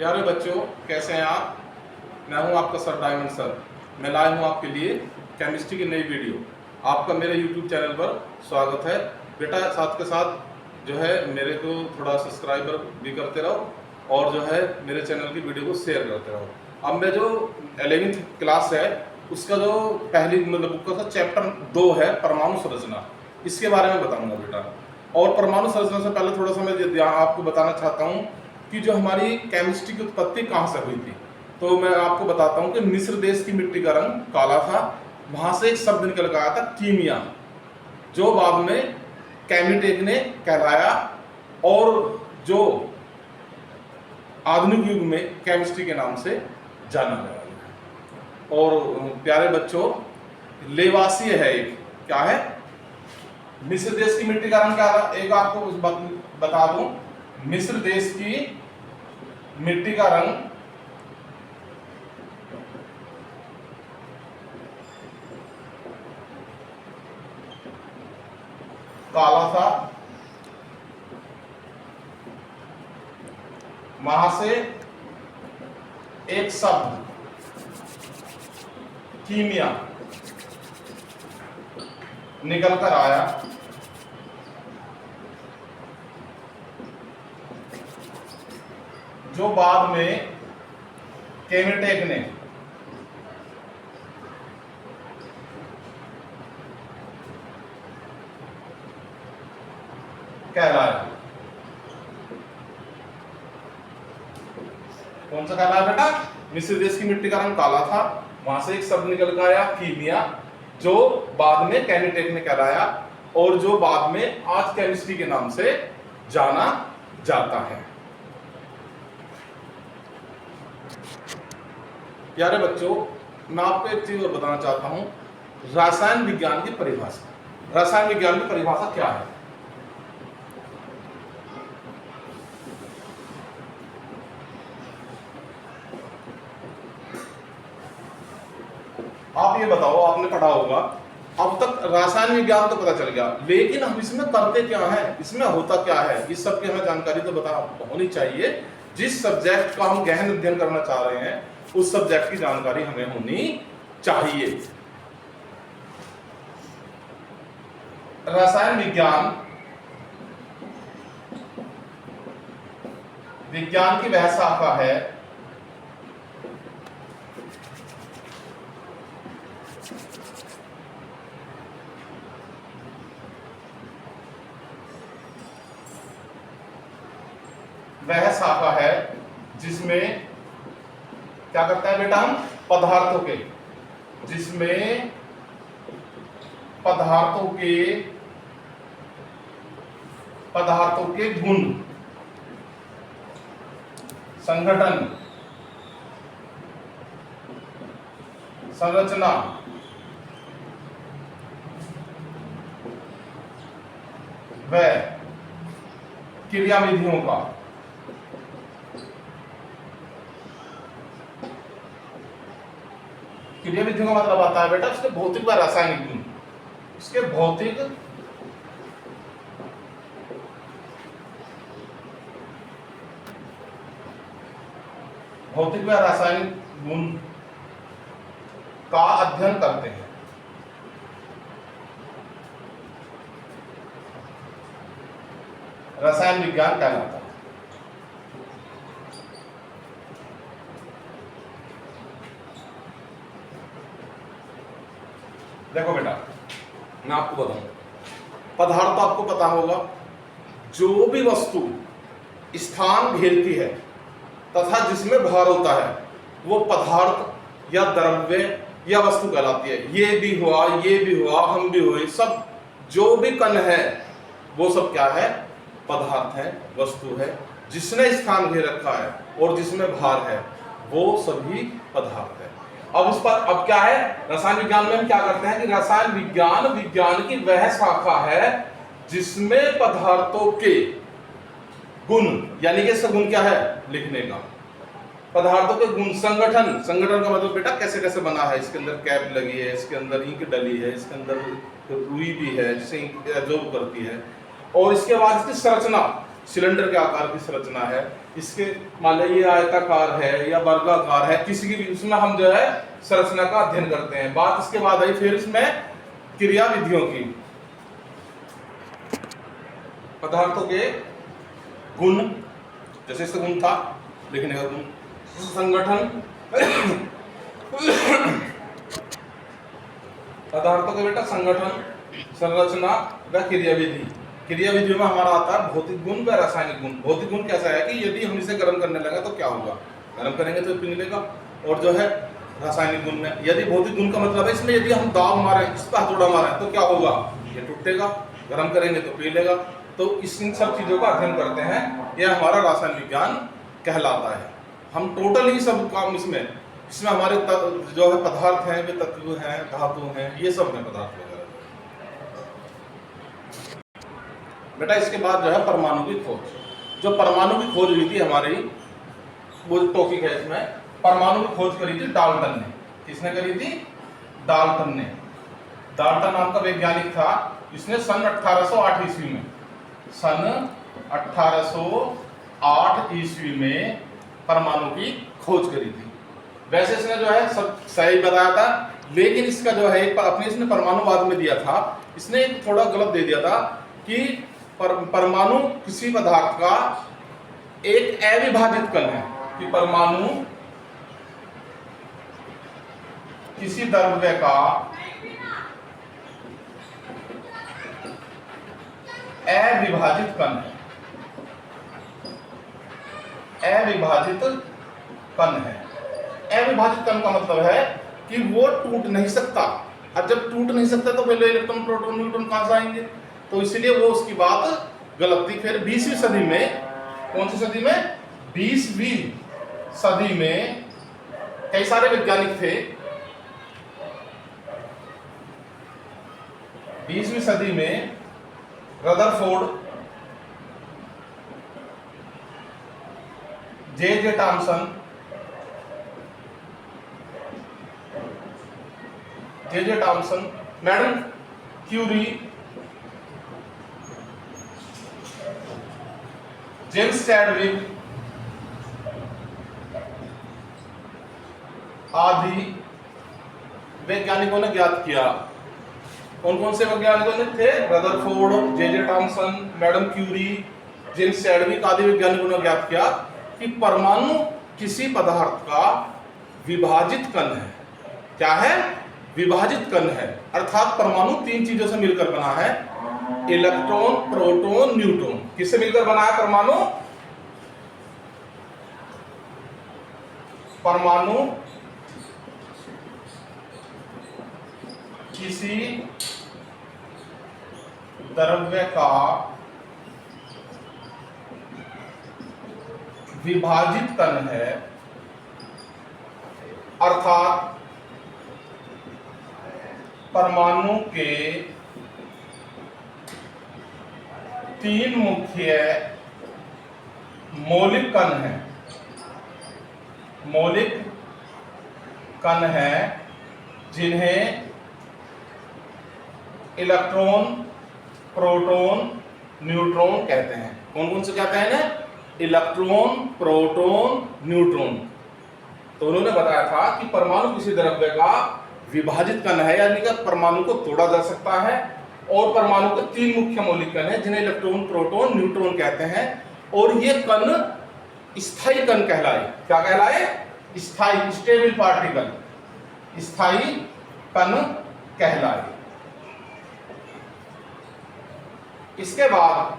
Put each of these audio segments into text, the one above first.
प्यारे बच्चों, कैसे हैं आप। मैं हूं आपका सर डायमंड सर। मैं लाया हूं आपके लिए केमिस्ट्री की नई वीडियो। आपका मेरे यूट्यूब चैनल पर स्वागत है। बेटा साथ के साथ जो है मेरे को थोड़ा सब्सक्राइबर भी करते रहो और जो है मेरे चैनल की वीडियो को शेयर करते रहो। अब मैं जो 11th क्लास है उसका जो पहली मतलब बुक का चैप्टर 2 है परमाणु संरचना, इसके बारे में बताऊंगा बेटा। और परमाणु संरचना से पहले थोड़ा सा मैं आपको बताना चाहता हूँ कि जो हमारी केमिस्ट्री की उत्पत्ति कहाँ से हुई थी। तो मैं आपको बताता हूँ कि मिस्र देश की मिट्टी का रंग काला था, वहां से एक शब्द निकल कर आया था कीमिया, जो बाद में केमिटेक ने कहलाया और जो आधुनिक युग में केमिस्ट्री के नाम से जाना गया। और प्यारे बच्चों, लेवासीय है एक, क्या है, मिस्र देश की मिट्टी का रंग क्या था, एक आपको बता दूं, मिस्र देश की मिट्टी का रंग काला था, वहां से एक शब्द कीमिया निकल कर आया, जो बाद में केमिटेक ने कहलाया। कौन सा कहलाया बेटा? मिस्र देश की मिट्टी का रंग काला था, वहां से एक शब्द निकल कर आया कीमिया, जो बाद में केमिटेक ने कहलाया और जो बाद में आज केमिस्ट्री के नाम से जाना जाता है। प्यारे बच्चों, मैं आपको एक चीज और बताना चाहता हूं, रसायन विज्ञान की परिभाषा। रसायन विज्ञान की परिभाषा क्या है? आप ये बताओ, आपने पढ़ा होगा, अब तक रासायन विज्ञान तो पता चल गया, लेकिन हम इसमें करते क्या है, इसमें होता क्या है, इस सब की हमें जानकारी तो होनी चाहिए। जिस सब्जेक्ट का हम गहन अध्ययन करना चाह रहे हैं उस सब्जेक्ट की जानकारी हमें होनी चाहिए। रसायन विज्ञान विज्ञान की वह शाखा है जिसमें क्या करता है बेटा, हम जिसमें पदार्थों के गुण, संगठन, संरचना, व क्रियाविधियों का क्रियाविधियों का मतलब आता है बेटा उसके भौतिक व रासायनिक गुण, उसके भौतिक व रासायनिक गुण का अध्ययन करते हैं। रसायन विज्ञान कहलाता है। देखो बेटा, मैं आपको बताऊं, पदार्थ तो आपको पता होगा, जो भी वस्तु स्थान घेरती है तथा जिसमें भार होता है वो पदार्थ या द्रव्य या वस्तु कहलाती है। ये भी हुआ, ये भी हुआ, हम भी हुए, सब जो भी कण है वो सब क्या है, पदार्थ है, वस्तु है। जिसने स्थान घेर रखा है और जिसमें भार है वो सभी पदार्थ है। अब क्या है, रसायन विज्ञान में हम क्या करते हैं कि रसायन विज्ञान विज्ञान की वह शाखा है जिसमें पदार्थों के गुण, यानी कि इसका गुण क्या है, लिखने का, पदार्थों के गुण, संगठन का मतलब बेटा कैसे कैसे बना है, इसके अंदर कैप लगी है, इसके अंदर इंक डली है, इसके अंदर रुई भी है जिसे इंक एब्जॉर्ब करती है, और इसके बाद इसकी संरचना, सिलेंडर के आकार की संरचना है, इसके मान लो ये आयताकार है या वर्गाकार है, किसी की भी उसमें हम जो है संरचना का अध्ययन करते हैं। बात इसके बाद आई फिर इसमें क्रिया विधियों की। पदार्थों के गुण, जैसे इसका गुण था लिखने का गुण, संगठन पदार्थों के बेटा संगठन, संरचना व क्रिया विधि। क्रिया विधियों में हमारा आता है भौतिक गुण व रासायनिक गुण। भौतिक गुण कैसा है कि यदि हम इसे गर्म करने लगे तो क्या होगा, गर्म करेंगे तो पिघलेगा। और जो है रासायनिक गुण में, यदि भौतिक गुण का मतलब है इसमें यदि हम दाब मारे, इस पर हथौड़ा मारे तो क्या होगा, ये टूटेगा, गर्म करेंगे तो पिघलेगा। तो इन सब चीजों का अध्ययन करते हैं, यह हमारा रासायन विज्ञान कहलाता है। हम टोटल ही सब काम इसमें हमारे जो है पदार्थ हैं, वे तत्व हैं, धातु हैं, ये सब हैं पदार्थ वगैरह। बेटा इसके बाद जो है परमाणु की खोज। जो परमाणु की खोज हुई थी हमारी, वो टॉपिक है इसमें, परमाणु की खोज करी थी डाल्टन ने। किसने करी थी? डाल्टन ने। डाल्टन नाम का वैज्ञानिक था, इसने सन 1808 ईस्वी में, सन 1808 ईस्वी में परमाणु की खोज करी थी। वैसे इसने जो है सब सही बताया था, लेकिन इसका जो है अपने इसने परमाणुवाद में दिया था, इसने थोड़ा गलत दे दिया था कि परमाणु किसी पदार्थ का एक अविभाजित कण है, कि परमाणु किसी द्रव्य का अविभाजित कण है, अविभाजित कण है। अविभाजित कण का मतलब है कि वो टूट नहीं सकता। अब जब टूट नहीं सकता तो पहले इलेक्ट्रॉन, प्रोटॉन, न्यूट्रॉन कहां से आएंगे? तो इसलिए वो उसकी बात गलत थी। फिर 20वीं सदी में, कौन सी सदी में? 20वीं सदी में कई सारे वैज्ञानिक थे। 20वीं सदी में Rutherford, J Thomson, Madam Curie, James Chadwick आदि वैज्ञानिकों ने ज्ञात किया। कौन कौन से वैज्ञानिकों ने थे? Rutherford, J Thomson, Madam Curie, James Chadwick आदि वैज्ञानिकों ने ज्ञात किया कि परमाणु किसी पदार्थ का विभाजित कण है। क्या है? विभाजित कण है। अर्थात परमाणु तीन चीजों से मिलकर बना है, इलेक्ट्रॉन, प्रोटॉन, न्यूट्रॉन। किससे मिलकर बना है परमाणु? परमाणु किसी द्रव्य का विभाजित कण है, अर्थात परमाणु के तीन मुख्य मौलिक कण हैं, मौलिक कण हैं जिन्हें इलेक्ट्रॉन, प्रोटॉन, न्यूट्रॉन कहते हैं। कौन कौन से कहते हैं ना? Electron, proton, neutron. तो उन्होंने बताया था कि परमाणु किसी द्रव्य का विभाजित कण है, यानी कि परमाणु को तोड़ा जा सकता है, और परमाणु के तीन मुख्य मौलिक कण हैं जिन्हें इलेक्ट्रॉन, प्रोटॉन, न्यूट्रॉन कहते हैं। और ये कण स्थायी कण कहलाए। क्या कहलाए? स्थायी, स्टेबल पार्टिकल, स्थायी कण कहलाए। इसके बाद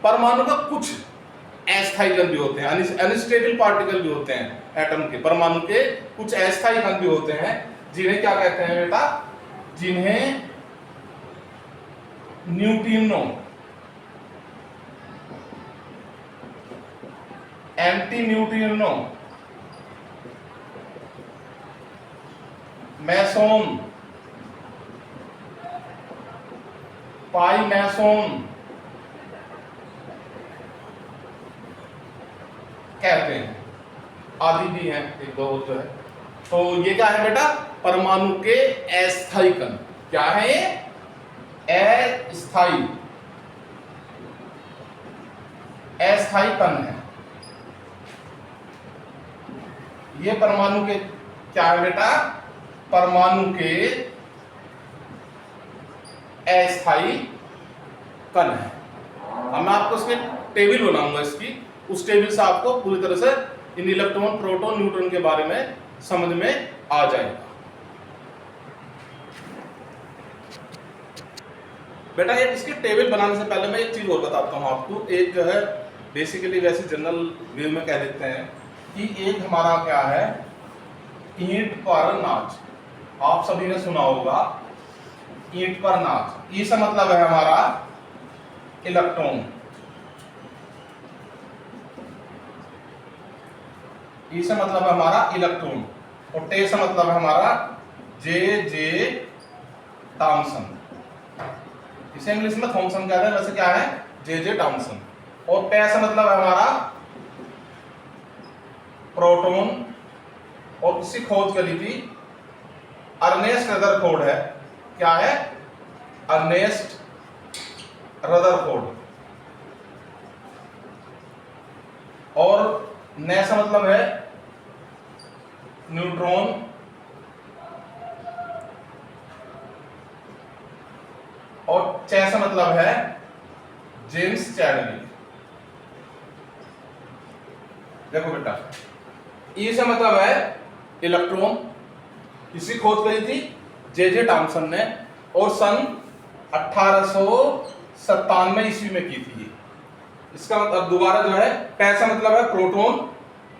परमाणु का कुछ अस्थायी कण भी होते हैं, अनस्टेबल पार्टिकल भी होते हैं एटम के। परमाणु के कुछ अस्थायी कण भी होते हैं, जिन्हें क्या कहते हैं बेटा? जिन्हें न्यूट्रिनो, एंटी न्यूट्रिनो, मैसोन, पाई मैसोन कहते हैं। आदि भी हैं, एक दो जो है। तो ये क्या है बेटा? परमाणु के अस्थायी कण। क्या है ये? अस्थायी कण है। ये परमाणु के क्या है बेटा, परमाणु के अस्थायी कण है। अब मैं आपको इसके टेबल बनाऊंगा इसकी, उस टेबल से आपको पूरी तरह से इन इलेक्ट्रॉन, प्रोटॉन, न्यूट्रॉन के बारे में समझ में आ जाएगा। बेटा ये इसकी टेबल बनाने से पहले मैं एक चीज और बताता हूँ आपको। एक जो है बेसिकली वैसे जनरल वे में कह देते हैं कि एक हमारा क्या है, ईंट पर नाच। आप सभी ने सुना होगा ईंट पर नाच। ई से मतलब है हमारा इलेक्ट्रॉन, ई से मतलब है हमारा इलेक्ट्रॉन, और टे से मतलब है हमारा जे थॉमसन। इसे इंग्लिश में थॉमसन कहते हैं, वैसे क्या है जे थॉमसन। और पे से मतलब है हमारा प्रोटॉन, और इसकी खोज करी थी अर्नेस्ट रदरफोर्ड है। क्या है, अर्नेस्ट रदरफोर्ड। और ने से मतलब है न्यूट्रॉन, और चे से मतलब है जेम्स चैडविक। देखो बेटा, ई से मतलब है इलेक्ट्रॉन, इसकी खोज करी थी जे थॉमसन ने, और सन 1897 ईस्वी में की थी। इसका मतलब दोबारा जो है, पे से मतलब है प्रोटॉन,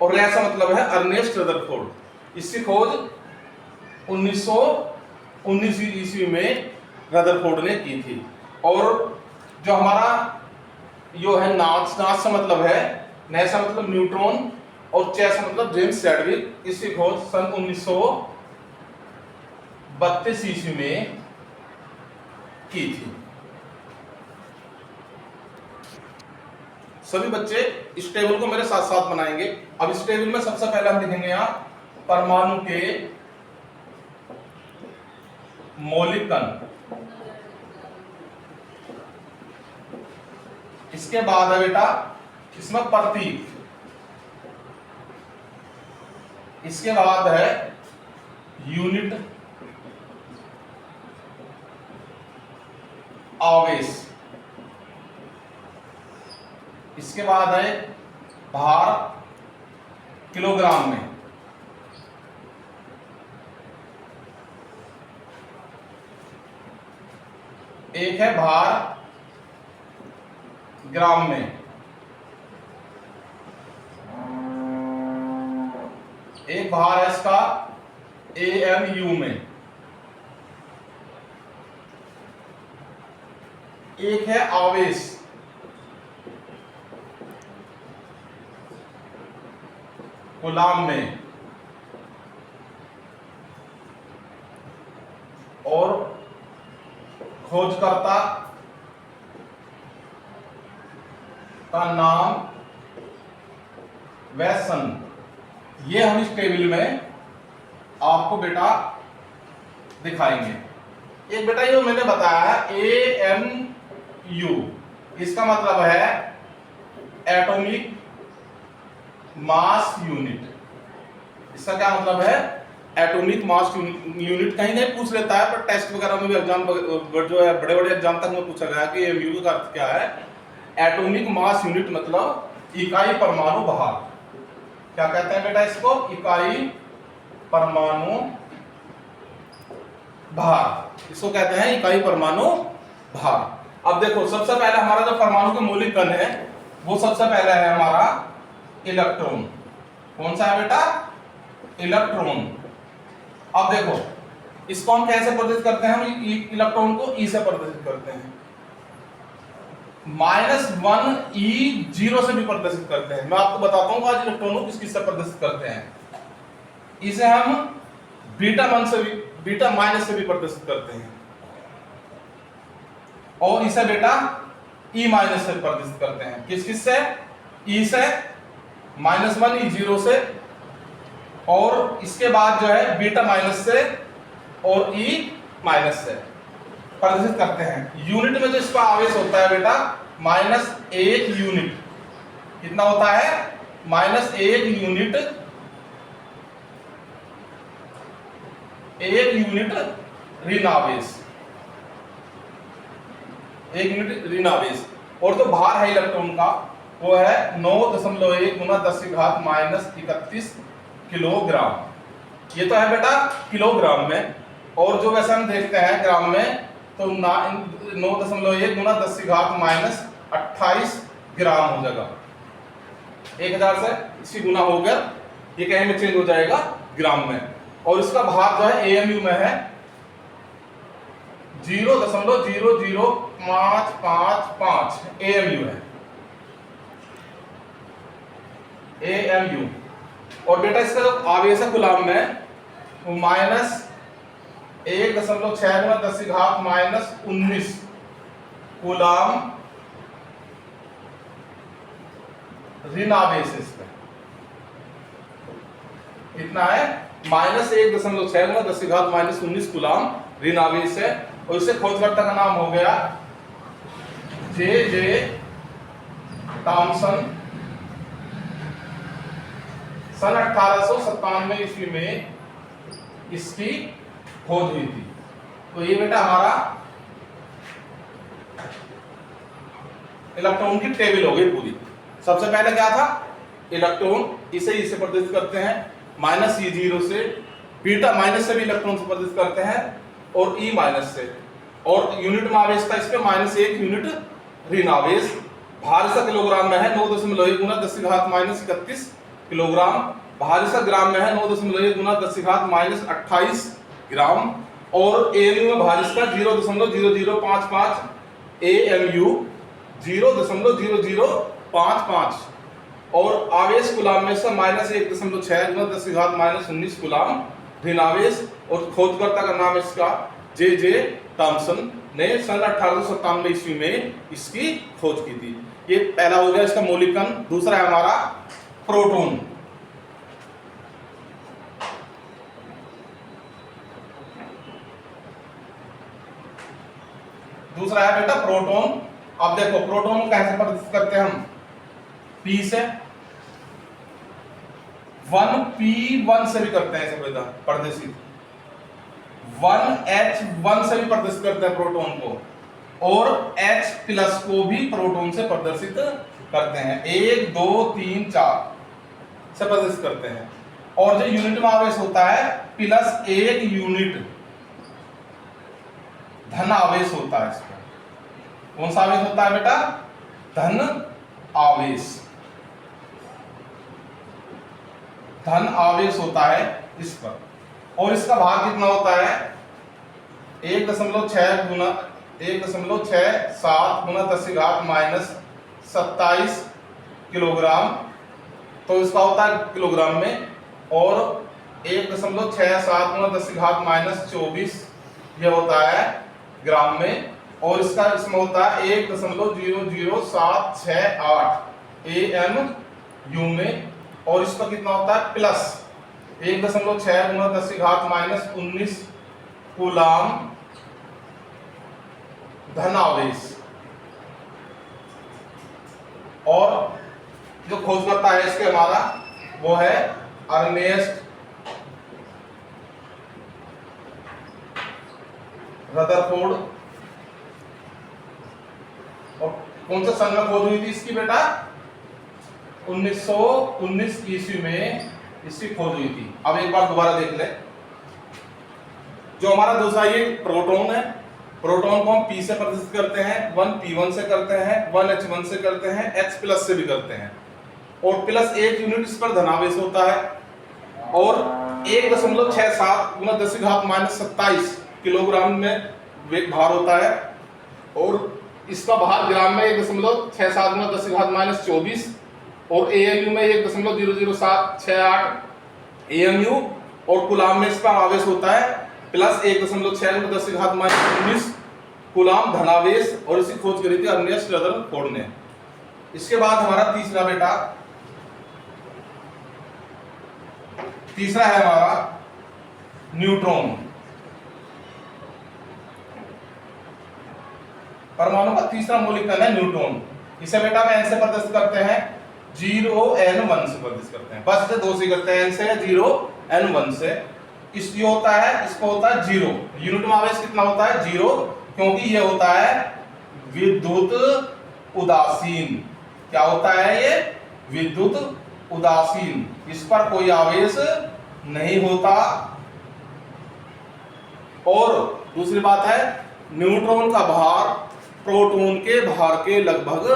और रे से मतलब है अर्नेस्ट रदरफोर्ड। इसकी खोज 1919 ईस्वी में रदरफोर्ड ने की थी। और जो हमारा यो है नाच, नाच से मतलब है, ने से मतलब न्यूट्रॉन, और चे से मतलब जेम्स चैडविक। इसकी खोज सन 1932 ईस्वी में की थी। सभी बच्चे इस टेबल को मेरे साथ साथ बनाएंगे। अब इस टेबल में सबसे पहले हम लिखेंगे यहाँ परमाणु के मौलिक कण। इसके बाद है बेटा इसमें प्रतीक। इसके बाद है यूनिट आवेश। इसके बाद है भार किलोग्राम में। एक है भार ग्राम में। एक भार है इसका AMU में। एक है आवेश, कूलाम में। और खोजकर्ता का नाम व सन। ये हम इस टेबल में आपको बेटा दिखाएंगे। एक बेटा ये मैंने बताया है AMU, इसका मतलब है एटॉमिक मास यूनिट। इसका क्या मतलब है, एटॉमिक मास यूनिट। कहीं नहीं पूछ लेता है, पर टेस्ट वगैरह में भी एग्जाम जो है बड़े बड़े एग्जाम तक में पूछा गया कि AMU का अर्थ क्या है। एटॉमिक मास यूनिट मतलब इकाई परमाणु भार। क्या कहते हैं बेटा इसको, इकाई परमाणु भार। इसको कहते हैं इकाई परमाणु भार। अब देखो सबसे पहले हमारा जो परमाणु के मौलिक कण है, वो सबसे पहले है हमारा इलेक्ट्रॉन। कौन सा है बेटा, इलेक्ट्रॉन। अब देखो इसको हम कैसे प्रदर्शित करते हैं, हम इलेक्ट्रॉन को ई से प्रदर्शित करते हैं, -1 E0 से भी प्रदर्शित करते हैं। मैं आपको बताता हूं आज इलेक्ट्रॉन को किस किस से प्रदर्शित करते हैं। इसे हम बीटा माइनस से भी प्रदर्शित करते हैं, और इसे बेटा E माइनस से प्रदर्शित करते हैं। किस किस से, E से, -1 E0 से, और इसके बाद जो है बीटा माइनस से और E माइनस से प्रदर्शित करते हैं। यूनिट में जो इसका आवेश होता है बेटा -1 यूनिट। कितना होता है, -1 यूनिट एक यूनिट ऋण आवेश, एक यूनिट ऋण आवेश। और जो भार है इलेक्ट्रॉन का वो है 9.1 गुना 10⁻31 किलोग्राम। ये तो है बेटा किलोग्राम में, और जो वैसे हम देखते हैं ग्राम में तो 9.1 गुना 10⁻28 ग्राम हो जाएगा। 1000 से इसी गुना होकर ये कहीं में चेंज हो जाएगा ग्राम में। और इसका भार जो है एएमयू में है 0.00555 एएमयू है, एएमयू। और बेटा इसका जो आवेश है गुलाम में वो -1.6 गुना 10⁻−19 गुलाम ऋण आवेश है इसका। कितना है? -1.6 गुना 10⁻−19 गुलाम ऋण आवेश है। और इसे खोजकर्ता का नाम हो गया जे थॉमसन। सन 1897 ईस्वी में इसकी खोज हुई थी। तो ये बेटा हमारा इलेक्ट्रॉन की टेबल हो गई पूरी। सबसे पहले क्या था? इलेक्ट्रॉन इसे प्रदर्शित करते हैं -E0 से, बीटा माइनस से भी इलेक्ट्रॉन से प्रदर्शित करते हैं और E माइनस से। और यूनिट में आवेश था इसके -1 यूनिट ऋण आवेश। भार इसका किलोग्राम में है 9.1 गुना 10⁻31 किलोग्राम। भार इसका ग्राम में है 9.1 गुना 10⁻28 ग्राम। और एएमयू में भार इसका 0.0055 एएमयू, 0.0055। और आवेश गुलाम में इसका -1.6 गुना 10⁻−19 गुलाम ऋण आवेश। और खोजकर्ता का नाम इसका जे थॉमसन ने सन 1897 ईस्वी में इसकी खोज की थी। ये पहला हो गया इसका मौलिक कण। दूसरा है हमारा प्रोटॉन। दूसरा है बेटा प्रोटॉन। अब देखो प्रोटॉन कैसे प्रदर्शित करते हैं हम? P से 1p1 से भी करते हैं ऐसे बेटा प्रदर्शित, 1h1 से भी प्रदर्शित करते हैं प्रोटॉन को, और H+ को भी प्रोटॉन से प्रदर्शित करते हैं। 1 2 3 4 से प्रदर्शित करते हैं। और जो यूनिट में आवेश होता है +1 यूनिट धन आवेश होता है इसका। कौन सा आवेश होता है बेटा? धन आवेश। धन आवेश होता है इस पर। और इसका भार कितना होता है? 1.67 गुना 10⁻27 किलोग्राम। तो इसका होता है किलोग्राम में। और 1.67 गुना 10⁻24 ये होता है ग्राम में। और इसका इसमें होता है 1.00768 एएमयू में। और इसका कितना होता है? प्लस 1.6 गुना 10⁻−19 गुलाम धन आवेश। और जो खोजकर्ता है इसके हमारा वो है अर्नेस्ट रदरफोर्ड। और कौन सा सन में खोज हुई थी इसकी बेटा? 1919 ईस्वी में इसकी खोज हुई थी। अब एक बार दोबारा देख ले। जो हमारा दूसरा ये प्रोटॉन है, प्रोटॉन को हम P से प्रदर्शित करते हैं, 1p1 से करते हैं, 1h1 से करते हैं, H+ से भी करते हैं। और +1 यूनिट इस पर धनावेश होता है। और 1.67 गुना 10⁻27 किलोग्राम में भार होता है। और इसका भार ग्राम में 1.67 गुना 10⁻24 और एएमयू में 1.00768 एएमयू। और गुलाम में इसका आवेश होता है +1.6 गुना 10⁻19 गुलाम धनावेश। और इसकी खोज करी थी अर्नेस्ट रदरफोर्ड ने। इसके बाद हमारा तीसरा बेटा, तीसरा है हमारा न्यूट्रॉन। परमाणु का तीसरा मौलिक कण है न्यूट्रॉन। इसे बेटा में n से प्रदर्शित करते हैं, 0n1 से प्रदर्शित करते हैं। बस इसे 2 से करते हैं, n से 0n1 से। इस ये होता है, इसको होता है 0। यूनिट में आवेश कितना होता है? 0, क्योंकि ये होता है विद्युत उदासीन। क्या होता है ये? विद्युत उदासीन। इस पर कोई आवेश नहीं होता। और दूसरी बात है, न्यूट्रॉन का भार प्रोटॉन के भार के लगभग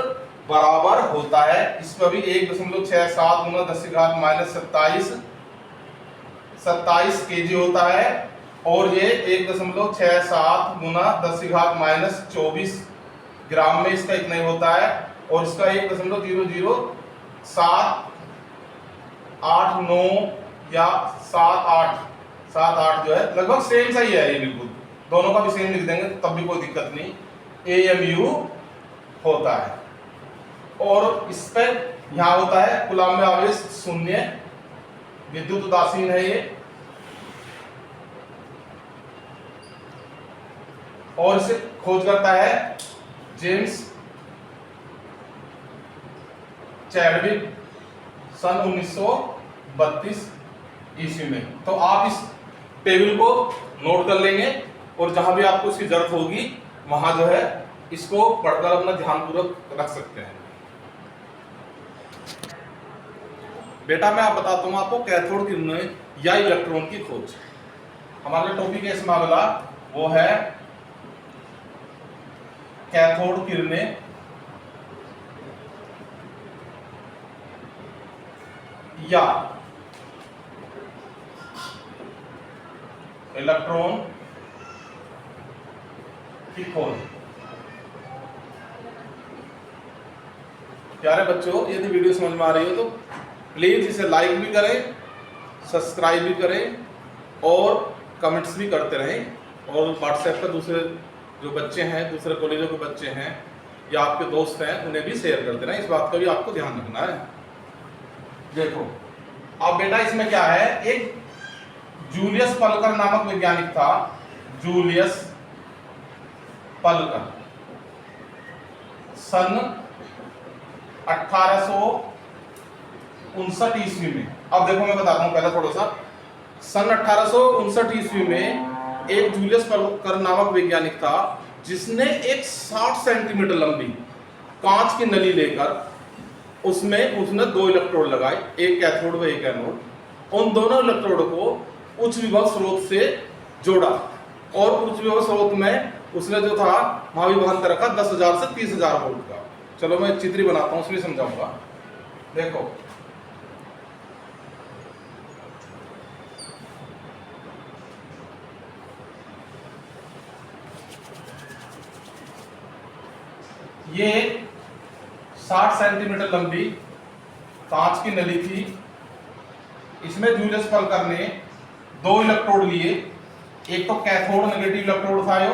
बराबर होता है। इस पर भी 1.67 गुना 10⁻27 केजी होता है, और ये 1.67 गुना 10⁻24 ग्राम में इसका इतना ही होता है, और इसका 1.00789 या 78 जो है लगभग सेम सा ही है। ये बिल्कुल दोनों का भी सेम लिख देंगे तब भी कोई दिक्कत नहीं, AMU होता है। और इस पे यहाँ होता है कूलम्ब में आवेश 0, विद्युत उदासीन है ये। और इसे खोज करता है जेम्स चैडविक सन 1932 ईस्वी में। तो आप इस टेबल को नोट कर लेंगे, और जहां भी आपको इसकी जरूरत होगी वहां जो है इसको पढ़कर अपना ध्यानपूर्वक रख सकते हैं। बेटा मैं आप बताता हूं आपको कैथोड किरणें या इलेक्ट्रॉन की खोज। हमारा टॉपिक है इसमें अगला, वो है कैथोड किरणें या इलेक्ट्रॉन की खोज। प्यारे बच्चों, यदि वीडियो समझ में आ रही हो तो प्लीज इसे लाइक भी करें, सब्सक्राइब भी करें, और कमेंट्स भी करते रहें। और व्हाट्सएप पर दूसरे जो बच्चे हैं, दूसरे कॉलेजों के बच्चे हैं या आपके दोस्त हैं, उन्हें भी शेयर करते रहें। इस बात का भी आपको ध्यान रखना है। देखो अब बेटा इसमें क्या है, एक जूलियस पलकर नामक वैज्ञानिक था। जूलियस पलकर सन 1859 ईस्वी में। अब देखो मैं बताता हूं पहले थोड़ा सा। सन 1859 ईस्वी में एक जूलियस पलकर नामक वैज्ञानिक था, जिसने एक 60 सेंटीमीटर लंबी कांच की नली लेकर उसमें उसने 2 इलेक्ट्रोड लगाए, एक कैथोड व एक एनोड। उन दोनों इलेक्ट्रोड को उच्च विभव स्रोत से जोड़ा, और उच्च विभव स्रोत में उसने जो था वहां विभाजन रखा 10,000 से 30,000 वोल्ट का। चलो मैं चित्र बनाता हूं, उसमें समझाऊंगा। देखो ये 60 सेंटीमीटर लंबी कांच की नली थी। इसमें जूलियस पलकर ने 2 इलेक्ट्रोड लिए। एक तो कैथोड नेगेटिव इलेक्ट्रोड था, यो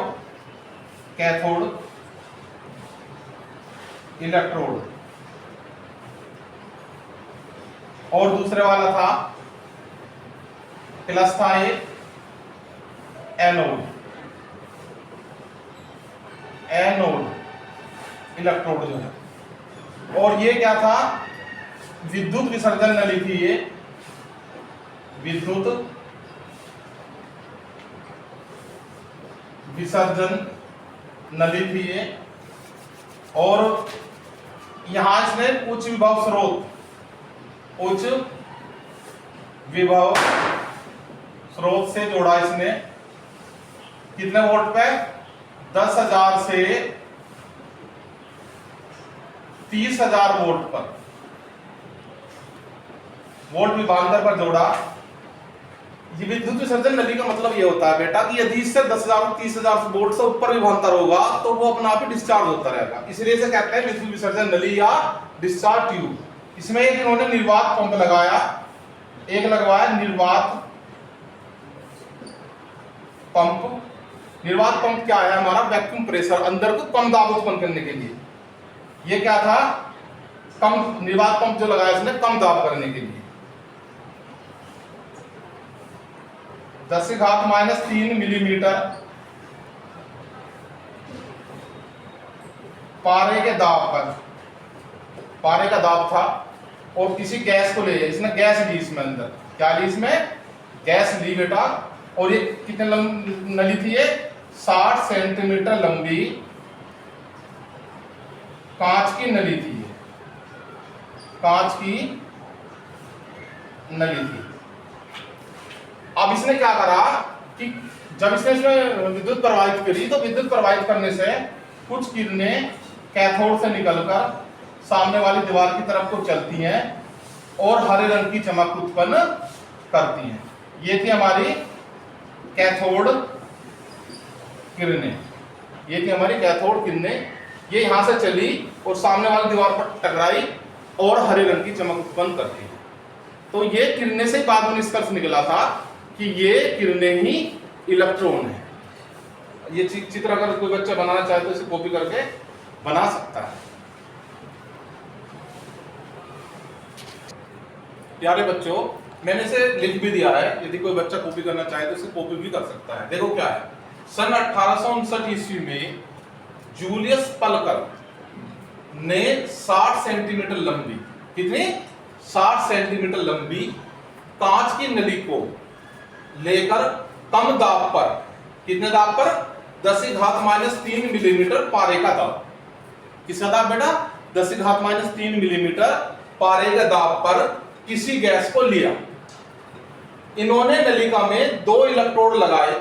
कैथोड इलेक्ट्रोड, और दूसरे वाला था प्लस था ये एनोड इलेक्ट्रोड जो है। और ये क्या था, विद्युत विसर्जन नली थी। ये विद्युत विसर्जन नली थी ये। और यहां इसने उच्च विभव स्रोत से जोड़ा। इसने कितने वोल्ट पे? 10,000 से 30,000 वोल्ट पर, वोल्ट विभाजन पर जोड़ा। ये विद्युत विसर्जन नली का मतलब ये होता है बेटा कि यदि इससे 10,000 30,000 वोल्ट से ऊपर विभवांतर होगा तो वो अपना आप ही डिस्चार्ज होता रहेगा। इसलिए इसे कहते हैं विद्युत विसर्जन नली या डिस्चार्ज ट्यूब। इसमें एक इन्होंने निर्वात पंप लगाया, एक लगवाया निर्वात पंप। निर्वात पंप क्या है? हमारा वैक्यूम प्रेशर, अंदर को कम दाब उत्पन्न करने के लिए। ये क्या था? कम निर्वात पंप जो लगाया इसने कम दाब करने के लिए। 10⁻³ मिलीमीटर पारे के दाब पर, पारे का दाब था। और किसी गैस को ले, इसने गैस ली इसमें अंदर। क्या ली इसमें? गैस ली बेटा, और ये कितने नली थी, ये 60 सेंटीमीटर लंबी कांच की नली थी, ये कांच की नली थी। अब इसने क्या करा कि जब इसने इसमें विद्युत प्रवाहित करी, तो विद्युत प्रवाहित करने से कुछ किरणें कैथोड से निकलकर सामने वाली दीवार की तरफ को चलती हैं और हरे रंग की चमक उत्पन्न करती हैं। ये थी हमारी कैथोड किरणें, ये थी हमारी कैथोड किरणें। ये यहां से चली और सामने वाली दीवार पर टकराई और हरे रंग की चमक उत्पन्न करती है। तो ये किरणें से बाद में निष्कर्ष निकला था कि ये किरणें ही इलेक्ट्रॉन है। ये चित्र अगर कोई बच्चा बनाना चाहे तो इसे कॉपी करके बना सकता है। प्यारे बच्चों, मैंने इसे लिख भी दिया है, यदि कोई बच्चा कॉपी करना चाहे तो इसे कॉपी भी कर सकता है। देखो क्या है, सन 1859 ईस्वी में जूलियस पलकर ने 60 सेंटीमीटर लंबी, कितनी 60 सेंटीमीटर लंबी कांच की नली को लेकर कम दाब पर, कितने दाब पर, 10⁻³ मिलीमीटर पारे का दाब, किसका दाब बेटा, 10⁻³ मिलीमीटर पारे का दाब पर किसी गैस को लिया। इन्होंने नलिका में 2 इलेक्ट्रोड लगाए,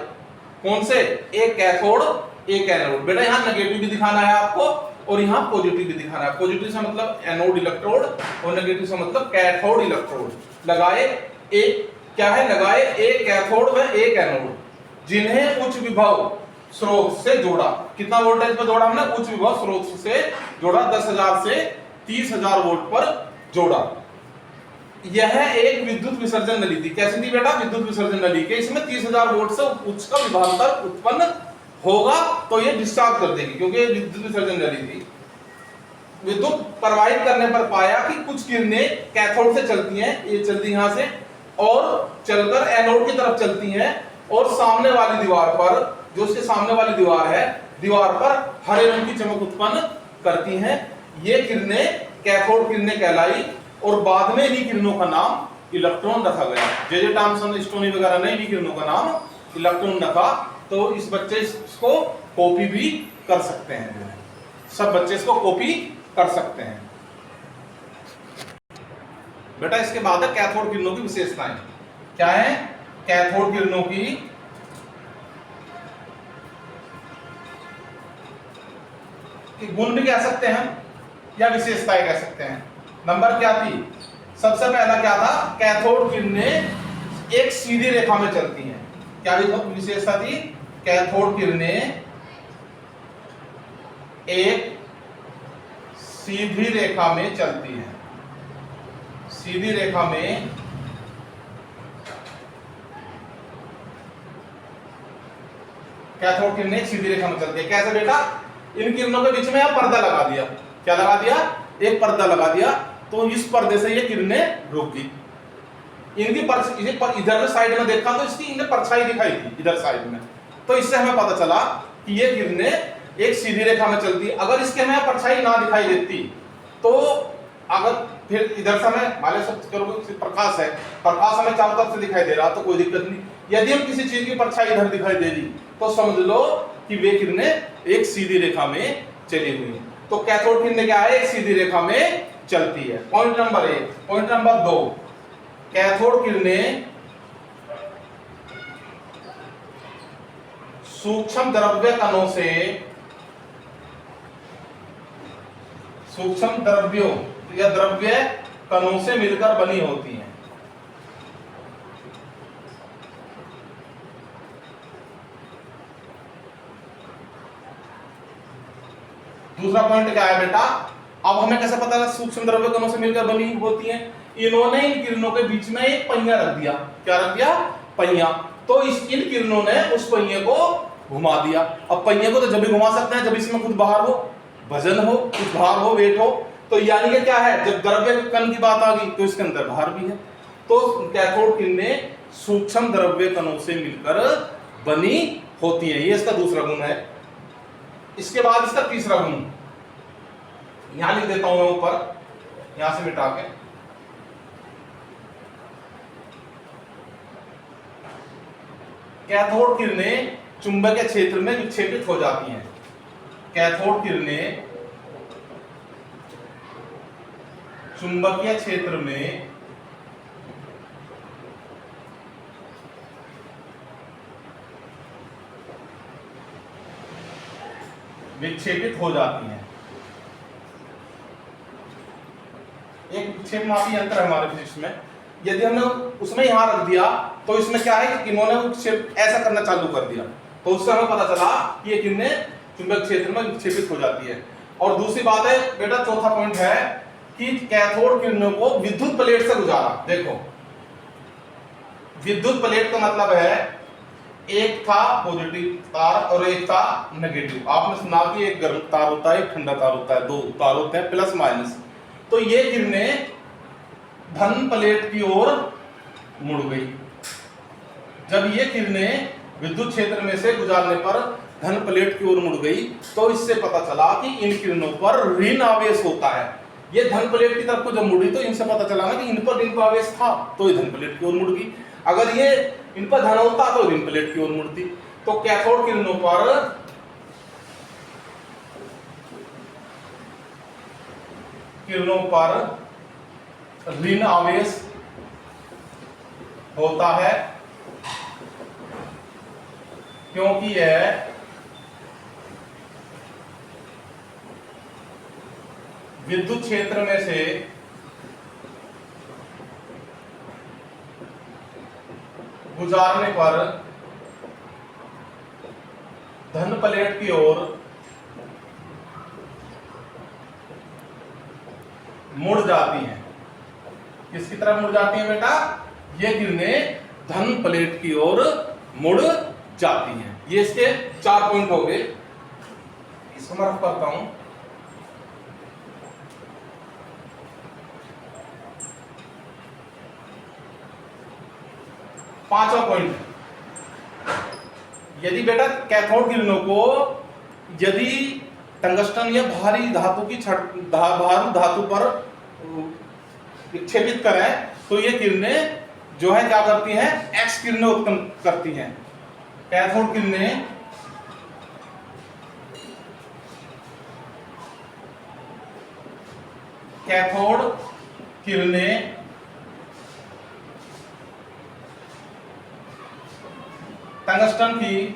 कौन से, एक कैथोड एक एनोड। बेटा यहां नेगेटिव भी दिखाना है आपको और यहां पॉजिटिव भी दिखाना है। पॉजिटिव से मतलब एनोड इलेक्ट्रोड और नेगेटिव से मतलब कैथोड इलेक्ट्रोड लगाए। एक क्या है, लगाए एक कैथोड व एक एनोड, जिन्हें उच्च विभव स्रोत से जोड़ा। कितना वोल्टेज पर जोड़ा हमने, उच्च विभव स्रोत से जोड़ा, 10,000 से 30,000 वोल्ट पर जोड़ा। यह एक विद्युत विसर्जन नली थी। कैसी थी बेटा, विद्युत विसर्जन नली के, इसमें 30,000 वोल्ट से उच्च का विभवांतर उत्पन्न होगा तो ये डिस्चार्ज कर देगी, क्योंकि विद्युत विसर्जन नली थी। विद्युत प्रवाहित करने पर पाया कि कुछ किरणें कैथोड से चलती हैं, ये चलती यहां से और चलकर एनोड की तरफ चलती हैं और सामने वाली दीवार पर, जो उसके सामने वाली दीवार है, दीवार पर हरे रंग की चमक उत्पन्न करती हैं। ये किरणें कैथोड किरणें कहलाई और बाद में इन्हीं किरणों का नाम इलेक्ट्रॉन रखा गया। जे थॉमसन स्टोनी वगैरह ने इन्हीं किरणों का नाम इलेक्ट्रॉन रखा। तो इस बच्चे इसको कॉपी भी कर सकते हैं, सब बच्चे इसको कॉपी कर सकते हैं। बेटा इसके बाद है कैथोड किरणों की विशेषताएं। क्या है, कैथोड किरणों की गुण भी कह सकते हैं या विशेषताएं कह सकते हैं। नंबर क्या थी, सबसे पहला क्या था, कैथोड किरणें एक सीधी रेखा में चलती हैं। क्या विशेषता थी, कैथोड किरणें एक सीधी रेखा में चलती हैं, सीधी रेखा में कैथोड किरणें सीधी रेखा में चलती है। कैसे बेटा, इन किरणों के बीच में आप पर्दा लगा दिया। क्या लगा दिया, एक पर्दा लगा दिया, तो इस पर्दे से ये किरणें रुक गई। इनकी इधर साइड में देखा तो इसकी इन्हें परछाई दिखाई थी इधर साइड में, तो इससे हमें पता चला कि ये किरणें एक सीधी रेखा में चलती। अगर इसके हमें परछाई ना दिखाई देती तो अगर फिर इधर से हमें मान लो प्रकाश है, प्रकाश हमें चारों तरफ से दिखाई दे रहा तो कोई दिक्कत नहीं। यदि हम किसी चीज की परछाई इधर दिखाई दे रही तो समझ लो कि वे किरणें एक सीधी रेखा में चली हुई। तो कैथोड किरणें क्या है, एक सीधी रेखा में चलती है। Point number 1। Point number 2, cathode किरणें सूक्ष्म द्रव्य कणों से, सूक्ष्म द्रव्यों या द्रव्य कणों से मिलकर बनी होती हैं। दूसरा पॉइंट क्या है बेटा, अब हमें कैसे पता है सूक्ष्म द्रव्य कणों से मिलकर बनी होती हैं। इन्होंने इन किरणों के बीच में एक पहिया रख दिया। क्या रख दिया, पहिया। तो इन किरणों ने उस पहिए को घुमा दिया। अब पहिए को तो जब भी घुमा सकते हैं जब इसमें कुछ बाहर हो, वजन हो, कुछ भार हो, वेट हो। तो यानी कि क्या है, जब द्रव्य कण की बात आ गई तो इसके अंदर भार भी है। तो कैथोड किरणें सूक्ष्म द्रव्य कणों से मिलकर बनी होती हैं। ये इसका दूसरा गुण है। इसके बाद इसका तीसरा गुण यहां लिख देता हूं मैं ऊपर, यहां से मिटा के। कैथोड किरणें चुंबकीय क्षेत्र में विक्षेपित हो जाती हैं। कैथोड किरणें चुंबकीय क्षेत्र में विक्षेपित हो जाती हैं। एक विक्षेप मापी यंत्र है हमारे फिजिक्स में, यदि हमने उसमें यहां रख दिया तो इसमें क्या है कि इन्होंने विक्षेप ऐसा करना चालू कर दिया, तो उससे हमें पता चला कि ये किरणें चुंबकीय क्षेत्र में विक्षेपित हो जाती है। और दूसरी बात है बेटा, चौथा पॉइंट है कि कैथोड किरणों को विद्युत प्लेट से गुजारा। देखो, विद्युत प्लेट का मतलब है एक था पॉजिटिव तार और एक था नेगेटिव। आपने सुना कि एक गर्म तार होता है, एक ठंडा तार होता है, दो तार होते हैं प्लस माइनस। तो ये किरणें धन प्लेट की ओर मुड़ गई। जब ये किरणें विद्युत क्षेत्र में से गुजारने पर धन प्लेट की ओर मुड़ गई तो इससे पता चला कि इन किरणों पर ऋण आवेश होता है। ये धन प्लेट की तरफ को जब मुड़ी तो इनसे पता चला ना कि इन पर ऋण आवेश था, तो ये धन प्लेट की ओर मुड़ गई। अगर ये इन पर धन होता तो ऋण प्लेट की ओर मुड़ती। तो कैथोड किरणों पर ऋण आवेश होता है क्योंकि यह विद्युत क्षेत्र में से गुजारने पर धन प्लेट की ओर मुड़ जाती हैं। किसकी तरफ मुड़ जाती हैं बेटा? ये किरणें धन प्लेट की ओर मुड़ जाती हैं। ये इसके 4 पॉइंट हो गए। इसको मैं रख करता हूं। पांचवा पॉइंट, यदि बेटा कैथोड किरणों को यदि टंगस्टन या भारी धातु की भारी धातु पर विक्षेपित करें तो ये किरणें जो है क्या करती हैं? एक्स किरणें उत्पन्न करती हैं। कैथोड किरणें टंगस्टन की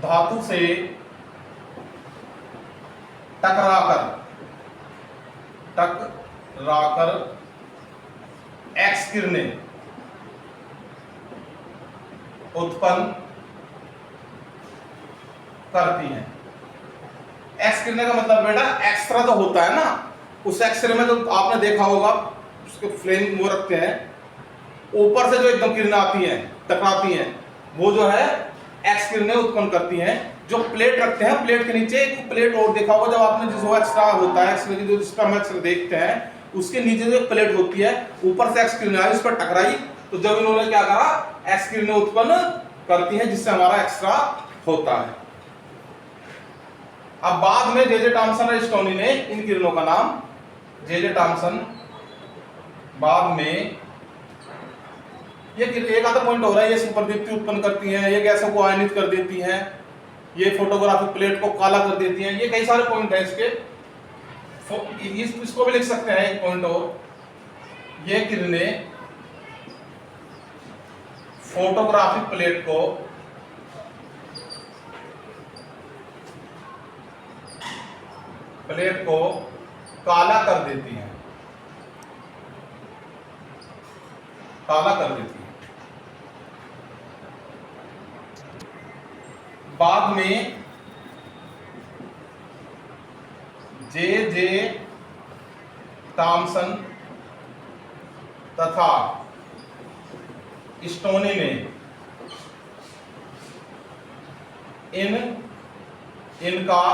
धातु से टकराकर एक्स किरणें उत्पन्न करती हैं। एक्स किरणें का मतलब बेटा एक्सरे जो होता है ना, उस एक्सरे में जो आपने देखा होगा उसके फ्लेम वो रखते हैं, ऊपर से जो एकदम किरणें आती हैं टकराती हैं, वो जो है एक्स किरणें उत्पन्न करती हैं। जो प्लेट रखते हैं, प्लेट के नीचे एक प्लेट और देखा होगा, जब आपने जिस एक्स्ट्रा होता है एक्सरे की जो जिसका हम एक्सरे देखते हैं उसके नीचे जो प्लेट होती है, ऊपर से एक्स किरणें आई, उस पर टकराई, तो जब इन्होंने क्या करा, एक्स किरणें उत्पन्न करती हैं जिससे हमारा एक्स्ट्रा होता है। अब बाद में जे टॉमसन और स्टोनी ने इन किरणों का नाम जे टॉमसन, बाद में ये एक आधा पॉइंट हो रहा है, ये सुपरदीप्ति उत्पन्न करती हैं, ये गैसों को आयनित कर देती हैं, ये फोटोग्राफिक प्लेट को काला कर देती हैं। ये कई सारे पॉइंट हैं इसके, इसको भी लिख सकते हैं एक पॉइंट और, ये किरणें फोटोग्राफिक प्लेट को काला कर देती हैं, काला कर देती है। बाद में जे टॉमसन तथा स्टोनी ने इनका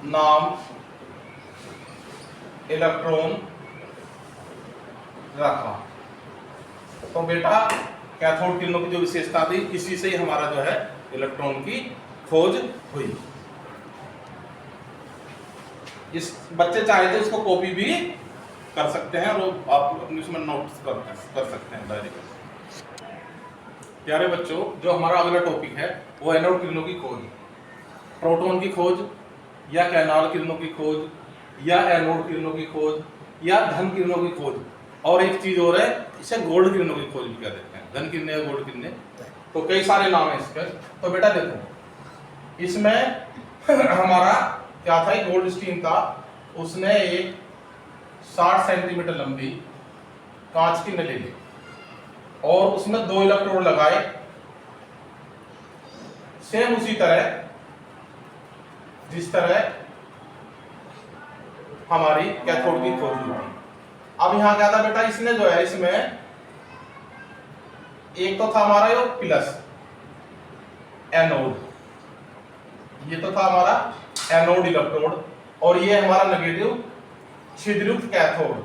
नाम इलेक्ट्रॉन रखा। तो बेटा कैथोड किरणों की जो विशेषता थी, इसी से ही हमारा जो है इलेक्ट्रॉन की खोज हुई। इस बच्चे चाहे तो इसको कॉपी भी कर सकते हैं और आप अपने उसमें नोट्स कर सकते हैं डायरी में। प्यारे बच्चों, जो हमारा अगला टॉपिक है वो एनोड किरणों की खोज, प्रोटॉन की खोज या कैनाल किरणों की खोज या एनोड किरणों की खोज या धन किरणों की खोज, और एक चीज और है, इसे गोल्ड किरणों की खोज भी कह देते हैं, धन किरणें या गोल्ड किरणें, तो कई सारे नाम है इसके। तो बेटा देखो, इसमें हमारा क्या था, गोल्डस्टीन था, उसने एक 60 सेंटीमीटर लंबी कांच की नली ली और उसमें 2 इलेक्ट्रोड लगाए, सेम उसी तरह जिस तरह हमारी कैथोड की खोज हुई थी। अब यहां क्या था बेटा, इसने जो है इसमें एक तो था हमारा ये प्लस एनोड, ये तो था हमारा एनोड इलेक्ट्रोड, और ये हमारा नेगेटिव छिद्रयुक्त कैथोड,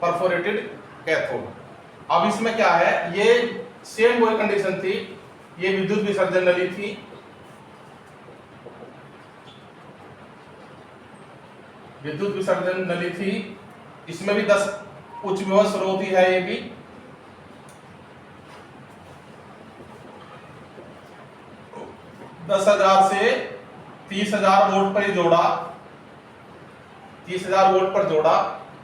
परफोरेटेड कैथोड। अब इसमें क्या है, ये सेम वही कंडीशन थी, ये विद्युत विसर्जन नली थी, विद्युत विसर्जन नली थी, इसमें भी 10 उच्च विभव स्रोत ही है, ये भी 10,000 से 30,000 वोल्ट पर ही जोड़ा, 30,000 वोल्ट पर जोड़ा,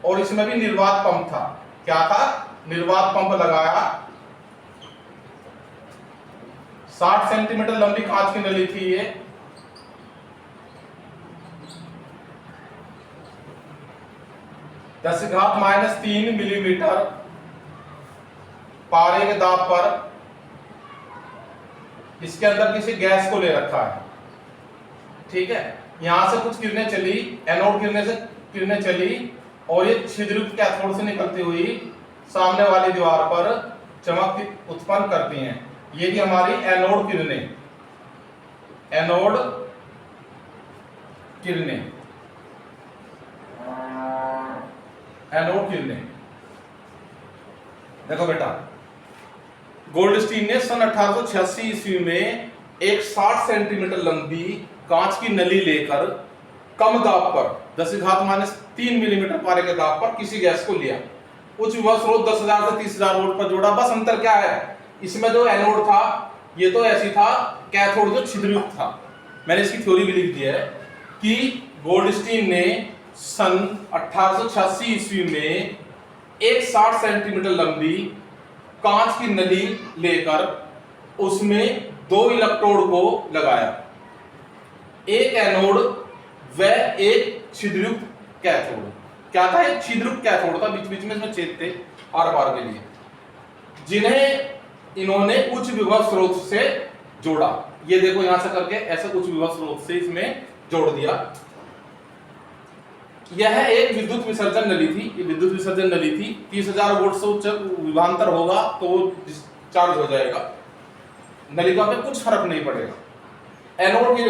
और इसमें भी निर्वात पंप था। क्या था, निर्वात पंप लगाया, 60 सेंटीमीटर लंबी कांच की नली थी ये, (10⁻³ मिलीमीटर पारे के दाब पर इसके अंदर किसी गैस को ले रखा है। ठीक है, यहां से कुछ किरणें चली, एनोड किरणें से किरणें चली, और ये छिद्रयुक्त कैथोड से निकलती हुई सामने वाली दीवार पर चमक उत्पन्न करती हैं। ये भी हमारी एनोड किरणें, एनोड किरणें, एनोड किरणें। देखो बेटा, गोल्डस्टीन ने सन 1886 ईस्वी में एक 60 सेंटीमीटर लंबी कांच की नली लेकर कम दाब पर 10⁻³ मिलीमीटर पारे के दाब पर किसी गैस को लिया, उच्च विभव स्रोत 10,000 से 30,000 वोल्ट पर जोड़ा। बस अंतर क्या है, इसमें जो एनोड था ये तो ऐसी था, कैथोड जो छिद्रयुक्त था। मैंने इसकी थ्योरी भी लिख दी है कि गोल्डस्टीन ने सन 1886 ईस्वी में एक 60 सेंटीमीटर लंबी कांच की नली लेकर उसमें 2 इलेक्ट्रोड को लगाया, एक एनोड व एक छिद्रयुक्त कैथोड। क्या था, एक छिद्रयुक्त कैथोड था, बीच बीच में इसमें छेद थे आर पार के लिए, जिन्हें इन्होंने उच्च विभव स्रोत से जोड़ा। ये देखो यहां से करके ऐसे उच्च विभव स्रोत से इसमें जोड़ दिया। यह एक विद्युत विसर्जन नली थी, ये विद्युत विसर्जन नली थी, 30,000 वोल्ट से उच्च विभवांतर होगा तो डिस्चार्ज हो जाएगा, नलिका पे कुछ फर्क नहीं पड़ेगा। एनोड की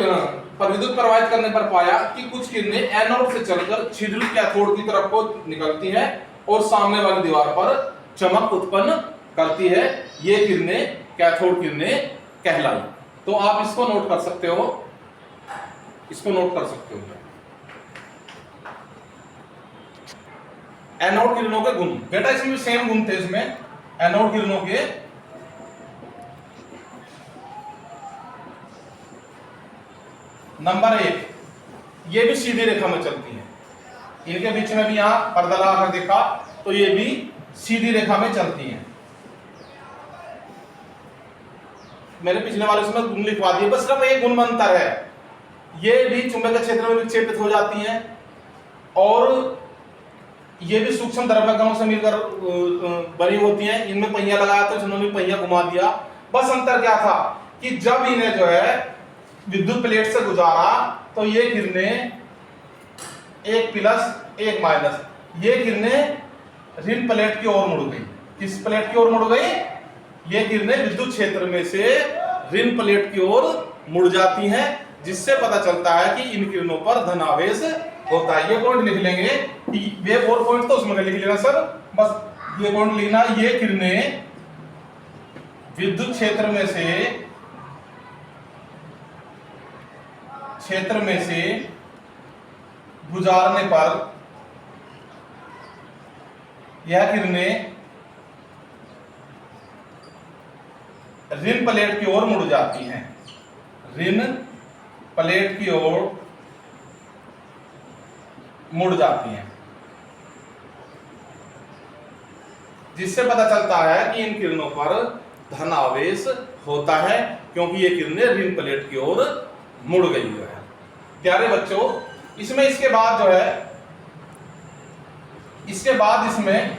पर विद्युत प्रवाहित करने पर पाया कि कुछ किरणें एनोड से चलकर छिद्रयुक्त कैथोड की तरफ को निकलती हैं और सामने वाली दीवार पर चमक उत्पन्न करती है। ये किरणें कैथोड किरणें कहलाई। तो आप इसको नोट कर सकते हो, इसको नोट कर सकते हो। एनोड किरणों के गुण, बेटा इसमें भी सेम गुण थे। इसमें एनोड किरणों के नंबर 1, ये भी सीधी रेखा में चलती है, इनके बीच में भी यहां पर्दा लगाकर देखा तो ये भी सीधी रेखा में चलती हैं। मैंने पिछले वाले उसमें गुण लिखवा दिए, बस सिर्फ एक गुण में अंतर है, ये भी चुंबकीय क्षेत्र में विक्षेपित हो जाती हैं और ये भी सूक्ष्म द्रव्यकों से मिलकर बनी होती हैं। इनमें पहिया लगाया तो इन्होंने पहिया घुमा दिया। बस अंतर क्या था कि जब इन्हें जो है विद्युत प्लेट से गुजारा तो ये किरणें एक प्लस एक माइनस, ये किरणें ऋण प्लेट की ओर मुड़ गई। किस प्लेट की ओर मुड़ गई? ये किरणें विद्युत क्षेत्र में से ऋण प्लेट की ओर मुड़ जाती हैं, जिससे पता चलता है कि इन किरणों पर धनावेश होता है। ये पॉइंट लिख लेंगे कि ये 4 पॉइंट तो उसमें लिख लेना सर, बस ये पॉइंट लिखना, ये किरणें विद्युत क्षेत्र में से क्षेत्र में से गुजारने पर यह किरणें ऋण प्लेट की ओर मुड़ जाती हैं। ऋण प्लेट की ओर मुड़ जाती हैं, जिससे पता चलता है कि इन किरणों पर धन आवेश होता है, क्योंकि ये किरणें ऋण प्लेट की ओर मुड़ गई है। प्यारे बच्चों, इसमें इसके बाद जो है, इसके बाद इसमें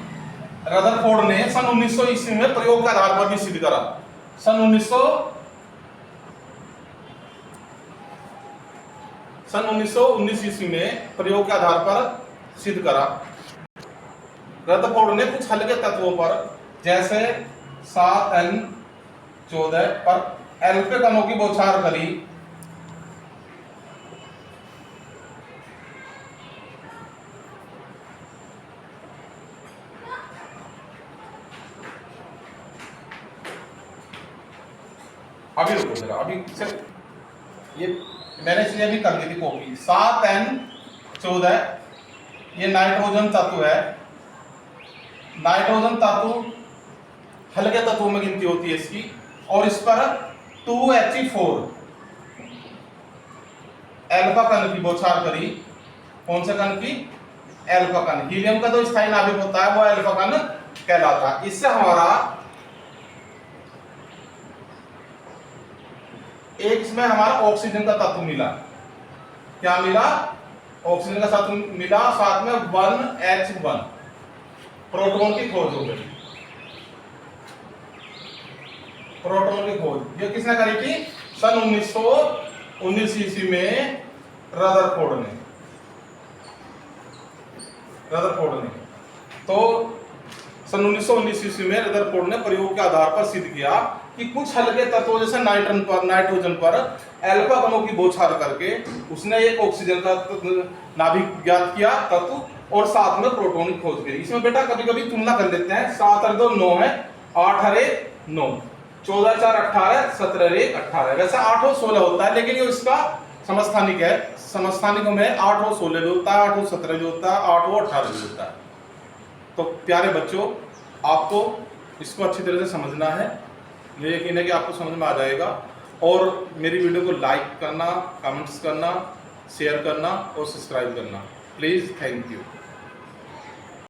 रदरफोर्ड ने सन 1900 ईस्वी में प्रयोग के आधार पर भी सिद्ध करा। सन 1919 ईस्वी में प्रयोग के आधार पर सिद्ध करा। रदरफोर्ड ने कुछ हल्के तत्वों पर, जैसे 7n14 पर एल्फे कणों की बौछार करी। अभी रुको जरा, अभी सिर्फ ये मैंने इसलिए अभी कर दी थी कॉपी। 7n14 ये नाइट्रोजन तत्व है। नाइट्रोजन तत्व हल्के तत्वों में गिनती होती है इसकी, और इस पर 2He4 एल्फा कण की बौछार करी। कौन से कण की? एल्फा कण। हीलियम का जो स्थायी नाभिक होता है वो एल्फा कण कहलाता है। इससे हमारा एक इसमें हमारा ऑक्सीजन का तत्व मिला। क्या मिला? ऑक्सीजन का तत्व मिला, साथ में 1H1 प्रोटॉन की खोज हो गई। प्रोटॉन की खोज ये किसने करी थी? सन 1919 ईस्वी में रदरफोर्ड ने। तो सन 1919 ईस्वी में रदरफोर्ड ने प्रयोग के आधार पर सिद्ध किया कि कुछ हल्के तत्वों जैसे नाइट्रोजन पर एल्फा कणों की बौछार करके उसने एक ऑक्सीजन का नाभिक ज्ञात किया तत्व, और साथ में प्रोटॉन की खोज करी। इसमें बेटा कभी कभी तुलना कर लेते हैं। 7 और 2 9 है, 8 और 1 9, 14 4 18, 17 और 1 18। वैसे 8 और 16 होता है, लेकिन ये इसका समस्थानिक है। समस्थानिकों में 8 और 16 भी होता है, 8 और 17 भी होता है, 8 और 18 भी होता है। तो प्यारे बच्चों, आपको इसको अच्छी तरह से समझना है। मुझे यकीन है कि आपको समझ में आ जाएगा। और मेरी वीडियो को लाइक करना, कमेंट्स करना, शेयर करना और सब्सक्राइब करना प्लीज़। Thank you.